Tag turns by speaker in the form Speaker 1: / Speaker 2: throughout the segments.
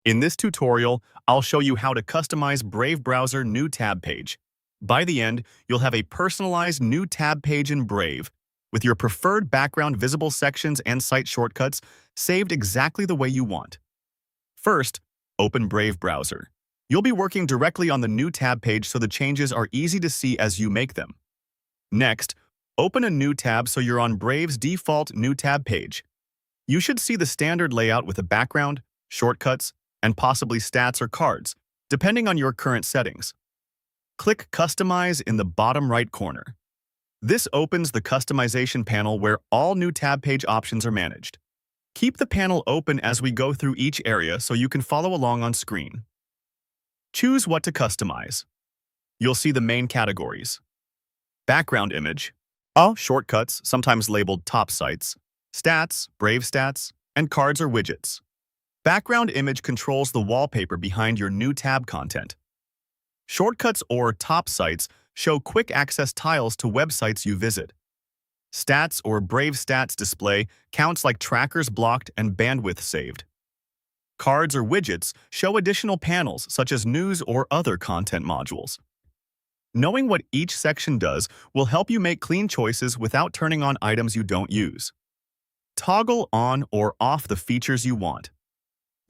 Speaker 1: In this tutorial, I'll show you how to customize Brave Browser new tab page. By the end, you'll have a personalized new tab page in Brave with your preferred background visible sections and site shortcuts saved exactly the way you want. First, open Brave Browser. You'll be working directly on the new tab page so the changes are easy to see as you make them. Next, open a new tab so you're on Brave's default new tab page. You should see the standard layout with a background, shortcuts, and possibly stats or cards, depending on your current settings. Click Customize in the bottom right corner. This opens the customization panel where all new tab page options are managed. Keep the panel open as we go through each area so you can follow along on screen. Choose what to customize. You'll see the main categories: background image, all shortcuts, sometimes labeled top sites, stats, Brave stats, and cards or widgets. Background image controls the wallpaper behind your new tab content. Shortcuts or top sites show quick access tiles to websites you visit. Stats or Brave stats display counts like trackers blocked and bandwidth saved. Cards or widgets show additional panels such as news or other content modules. Knowing what each section does will help you make clean choices without turning on items you don't use. Toggle on or off the features you want.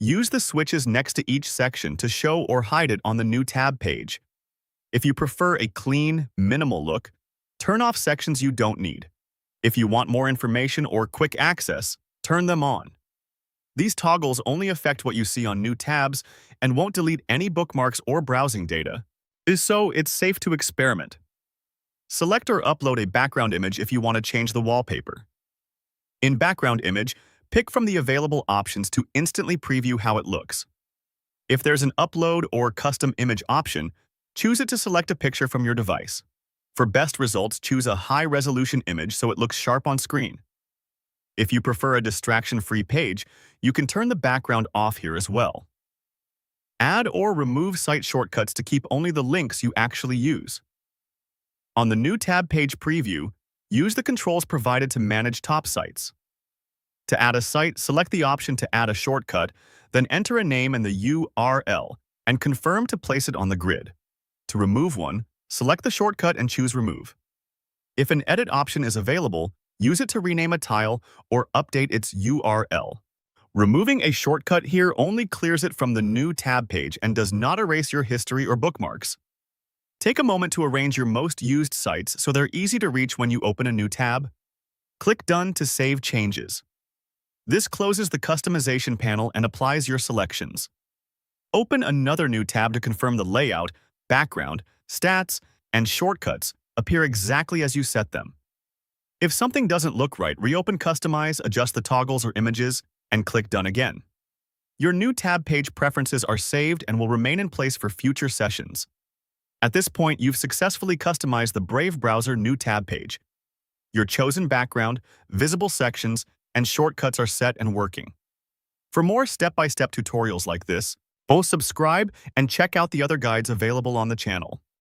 Speaker 1: Use the switches next to each section to show or hide it on the new tab page. If you prefer a clean, minimal look, turn off sections you don't need. If you want more information or quick access, turn them on. These toggles only affect what you see on new tabs and won't delete any bookmarks or browsing data, so it's safe to experiment. Select or upload a background image if you want to change the wallpaper. In background image, pick from the available options to instantly preview how it looks. If there's an upload or custom image option, choose it to select a picture from your device. For best results, choose a high-resolution image so it looks sharp on screen. If you prefer a distraction-free page, you can turn the background off here as well. Add or remove site shortcuts to keep only the links you actually use. On the new tab page preview, use the controls provided to manage top sites. To add a site, select the option to add a shortcut, then enter a name and the URL, and confirm to place it on the grid. To remove one, select the shortcut and choose Remove. If an edit option is available, use it to rename a tile or update its URL. Removing a shortcut here only clears it from the new tab page and does not erase your history or bookmarks. Take a moment to arrange your most used sites so they're easy to reach when you open a new tab. Click Done to save changes. This closes the customization panel and applies your selections. Open another new tab to confirm the layout, background, stats, and shortcuts appear exactly as you set them. If something doesn't look right, reopen Customize, adjust the toggles or images, and click Done again. Your new tab page preferences are saved and will remain in place for future sessions. At this point, you've successfully customized the Brave Browser new tab page. Your chosen background, visible sections, and shortcuts are set and working. For more step-by-step tutorials like this, both subscribe and check out the other guides available on the channel.